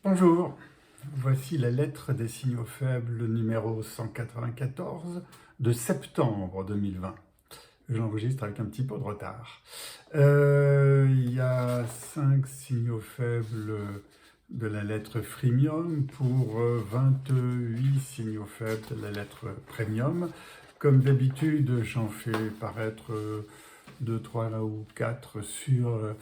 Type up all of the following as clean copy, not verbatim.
Bonjour, voici la lettre des signaux faibles numéro 194 de septembre 2020. J'enregistre avec un petit peu de retard. Il y a 5 signaux faibles de la lettre freemium pour 28 signaux faibles de la lettre premium. Comme d'habitude, j'en fais paraître 2, 3 ou 4 sur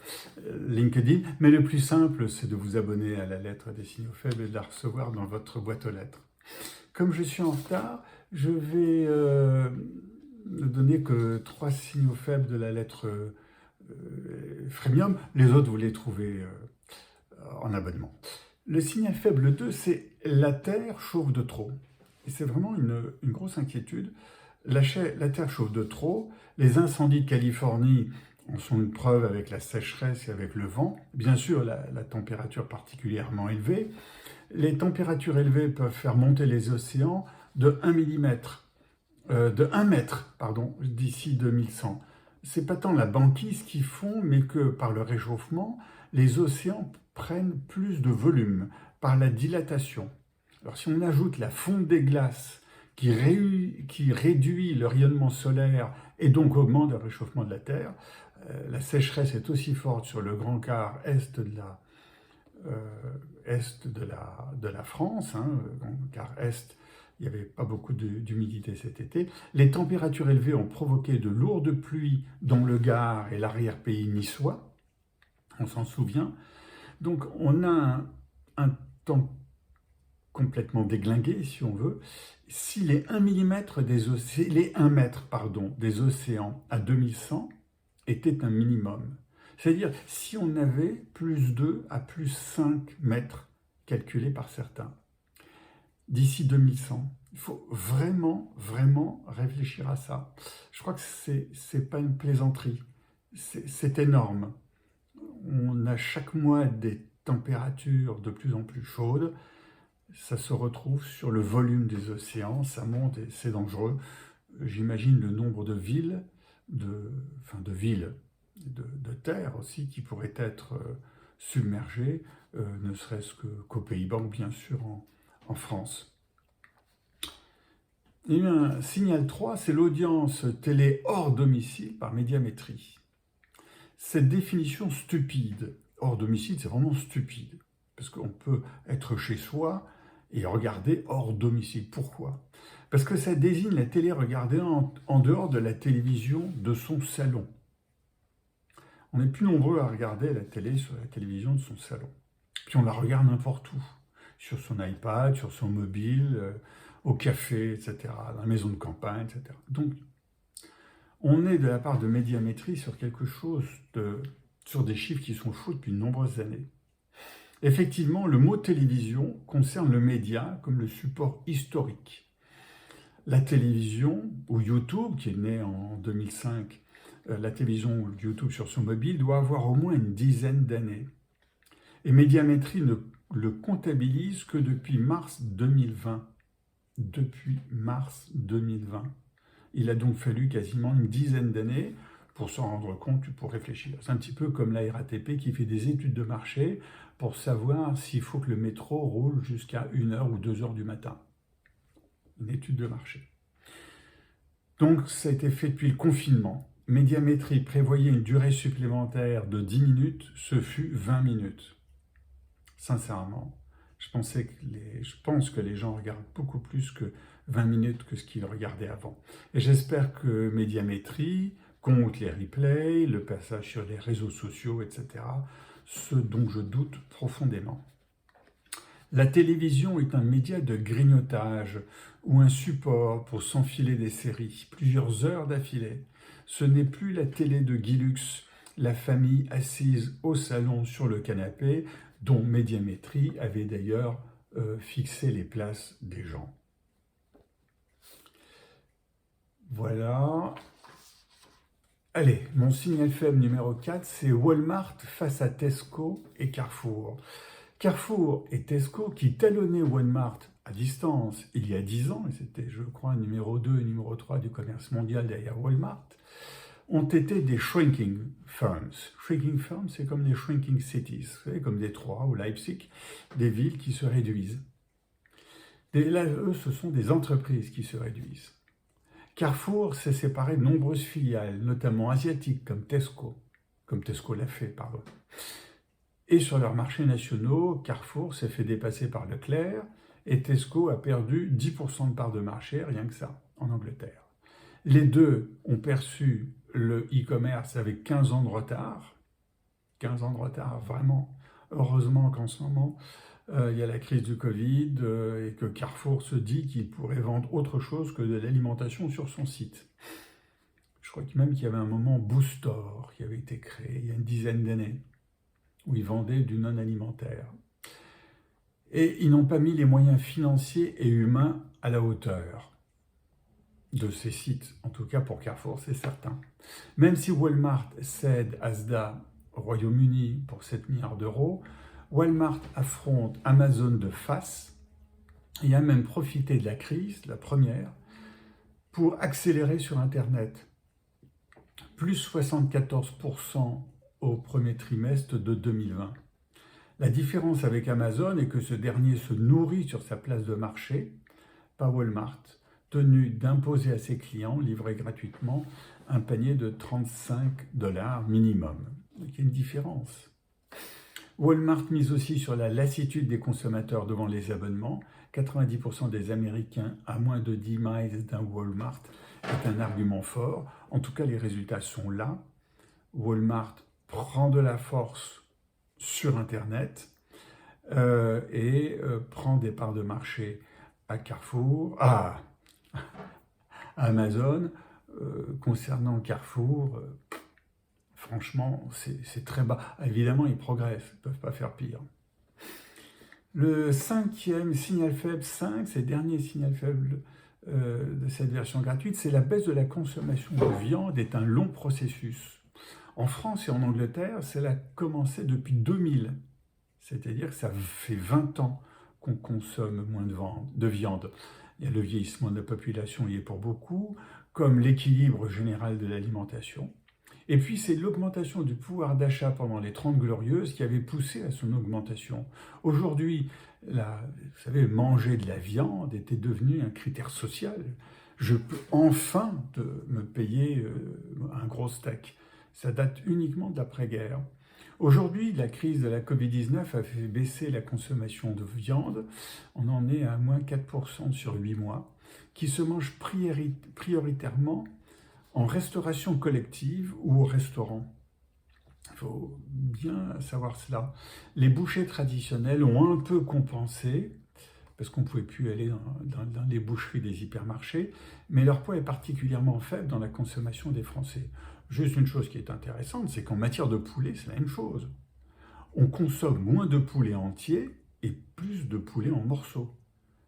LinkedIn. Mais le plus simple, c'est de vous abonner à la lettre des signaux faibles et de la recevoir dans votre boîte aux lettres. Comme je suis en retard, je vais ne donner que 3 signaux faibles de la lettre freemium. Les autres, vous les trouvez en abonnement. Le signal faible 2, c'est la Terre chauffe de trop. Et c'est vraiment une grosse inquiétude. La Terre chauffe de trop. Les incendies de Californie en sont une preuve avec la sécheresse et avec le vent. Bien sûr, la température particulièrement élevée. Les températures élevées peuvent faire monter les océans de 1 mètre d'ici 2100. C'est pas tant la banquise qui fond, mais que par le réchauffement, les océans prennent plus de volume par la dilatation. Alors si on ajoute la fonte des glaces qui réduit le rayonnement solaire et donc augmente le réchauffement de la Terre, la sécheresse est aussi forte sur le grand quart est de la France, car est, il n'y avait pas beaucoup d'humidité cet été. Les températures élevées ont provoqué de lourdes pluies dans le Gard et l'arrière-pays niçois, on s'en souvient. Donc on a un temps complètement déglingué, si on veut. Si les 1 mètre des océans à 2100 étaient un minimum, c'est-à-dire si on avait plus 2 à plus 5 mètres calculés par certains, d'ici 2100, il faut vraiment, vraiment réfléchir à ça. Je crois que c'est pas une plaisanterie, c'est énorme. On a chaque mois des températures de plus en plus chaudes, ça se retrouve sur le volume des océans, ça monte et c'est dangereux. J'imagine le nombre de villes, de terres aussi, qui pourraient être submergées, ne serait-ce qu'aux Pays-Bas ou bien sûr en France. Il y a eu un signal 3, c'est l'audience télé hors domicile par médiamétrie. Cette définition stupide, hors domicile, c'est vraiment stupide, parce qu'on peut être chez soi et regarder hors domicile. Pourquoi? Parce que ça désigne la télé regardée en dehors de la télévision de son salon. On est plus nombreux à regarder la télé sur la télévision de son salon. Puis on la regarde n'importe où, sur son iPad, sur son mobile, au café, etc., dans la maison de campagne, etc. Donc, on est de la part de Médiamétrie sur quelque chose sur des chiffres qui sont faux depuis de nombreuses années. Effectivement, le mot télévision concerne le média comme le support historique. La télévision, ou YouTube, qui est né en 2005, la télévision ou YouTube sur son mobile, doit avoir au moins une dizaine d'années. Et Médiamétrie ne le comptabilise que depuis mars 2020. Depuis mars 2020. Il a donc fallu quasiment une dizaine d'années pour s'en rendre compte, pour réfléchir. C'est un petit peu comme la RATP qui fait des études de marché pour savoir s'il faut que le métro roule jusqu'à 1h ou 2h du matin. Une étude de marché. Donc ça a été fait depuis le confinement. Médiamétrie prévoyait une durée supplémentaire de 10 minutes, ce fut 20 minutes. Sincèrement, je pense que les gens regardent beaucoup plus que 20 minutes que ce qu'ils regardaient avant. Et j'espère que Médiamétrie compte les replays, le passage sur les réseaux sociaux, etc., ce dont je doute profondément. La télévision est un média de grignotage ou un support pour s'enfiler des séries, plusieurs heures d'affilée. Ce n'est plus la télé de Guy Lux, la famille assise au salon sur le canapé, dont Médiamétrie avait d'ailleurs fixé les places des gens. Voilà. Allez, mon signal faible numéro 4, c'est Walmart face à Tesco et Carrefour. Carrefour et Tesco qui talonnaient Walmart à distance il y a 10 ans, et c'était je crois numéro 2 et numéro 3 du commerce mondial derrière Walmart, ont été des shrinking firms. Shrinking firms, c'est comme des shrinking cities, vous savez, comme Détroit ou Leipzig, des villes qui se réduisent. Et là, eux, ce sont des entreprises qui se réduisent. Carrefour s'est séparé de nombreuses filiales, notamment asiatiques, comme Tesco l'a fait, pardon. Et sur leurs marchés nationaux, Carrefour s'est fait dépasser par Leclerc, et Tesco a perdu 10% de part de marché, rien que ça, en Angleterre. Les deux ont perçu le e-commerce avec 15 ans de retard. 15 ans de retard, vraiment. Heureusement qu'en ce moment, il y a la crise du Covid et que Carrefour se dit qu'il pourrait vendre autre chose que de l'alimentation sur son site. Je crois même qu'il y avait un moment Boostore qui avait été créé il y a une dizaine d'années, où ils vendaient du non-alimentaire. Et ils n'ont pas mis les moyens financiers et humains à la hauteur de ces sites, en tout cas pour Carrefour, c'est certain. Même si Walmart cède Asda au Royaume-Uni pour 7 milliards d'euros, Walmart affronte Amazon de face et a même profité de la crise, la première, pour accélérer sur Internet. Plus 74% au premier trimestre de 2020. La différence avec Amazon est que ce dernier se nourrit sur sa place de marché, pas Walmart, tenu d'imposer à ses clients, livrés gratuitement, un panier de 35$ minimum. Donc il y a une différence. Walmart mise aussi sur la lassitude des consommateurs devant les abonnements. 90% des Américains à moins de 10 miles d'un Walmart est un argument fort. En tout cas, les résultats sont là. Walmart prend de la force sur Internet et prend des parts de marché à Carrefour, à Amazon. Concernant Carrefour, franchement, c'est très bas. Évidemment, ils progressent, ils ne peuvent pas faire pire. Le cinquième signal faible, c'est le dernier signal faible de cette version gratuite, c'est la baisse de la consommation de viande est un long processus. En France et en Angleterre, cela a commencé depuis 2000. C'est-à-dire que ça fait 20 ans qu'on consomme moins de viande. Il y a le vieillissement de la population, il y est pour beaucoup, comme l'équilibre général de l'alimentation. Et puis c'est l'augmentation du pouvoir d'achat pendant les 30 Glorieuses qui avait poussé à son augmentation. Aujourd'hui, vous savez, manger de la viande était devenu un critère social. Je peux enfin me payer un gros steak. Ça date uniquement de l'après-guerre. Aujourd'hui, la crise de la Covid-19 a fait baisser la consommation de viande. On en est à moins 4% sur 8 mois, qui se mange prioritairement en restauration collective ou au restaurant. Il faut bien savoir cela. Les bouchers traditionnels ont un peu compensé, parce qu'on ne pouvait plus aller dans les boucheries des hypermarchés, mais leur poids est particulièrement faible dans la consommation des Français. Juste une chose qui est intéressante, c'est qu'en matière de poulet, c'est la même chose. On consomme moins de poulet entier et plus de poulet en morceaux.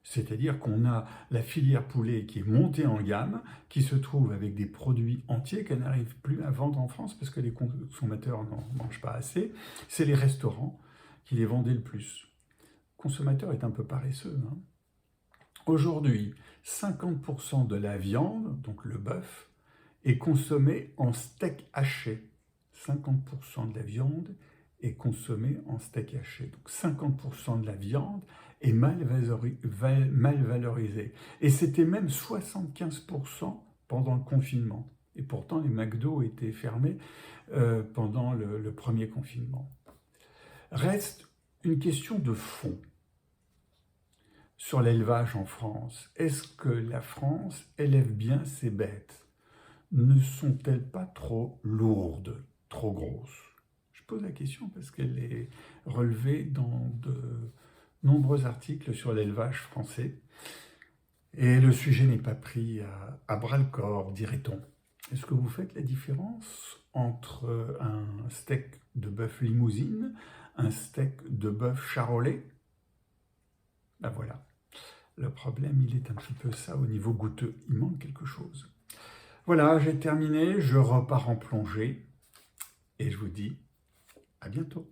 C'est-à-dire qu'on a la filière poulet qui est montée en gamme, qui se trouve avec des produits entiers qu'elle n'arrive plus à vendre en France parce que les consommateurs n'en mangent pas assez. C'est les restaurants qui les vendaient le plus. Le consommateur est un peu paresseux. Aujourd'hui, 50% de la viande, donc le bœuf, est consommée en steak haché. 50% de la viande est consommée en steak haché. Donc 50% de la viande est mal valorisée. Et c'était même 75% pendant le confinement. Et pourtant, les McDo étaient fermés pendant le premier confinement. Reste une question de fond sur l'élevage en France. Est-ce que la France élève bien ses bêtes? Ne sont-elles pas trop lourdes, trop grosses? Je pose la question parce qu'elle est relevée dans de nombreux articles sur l'élevage français. Et le sujet n'est pas pris à bras-le-corps, dirait-on. Est-ce que vous faites la différence entre un steak de bœuf limousine, un steak de bœuf charolais? Ben voilà. Le problème, il est un petit peu ça au niveau goûteux. Il manque quelque chose. Voilà, j'ai terminé. Je repars en plongée. Et je vous dis à bientôt.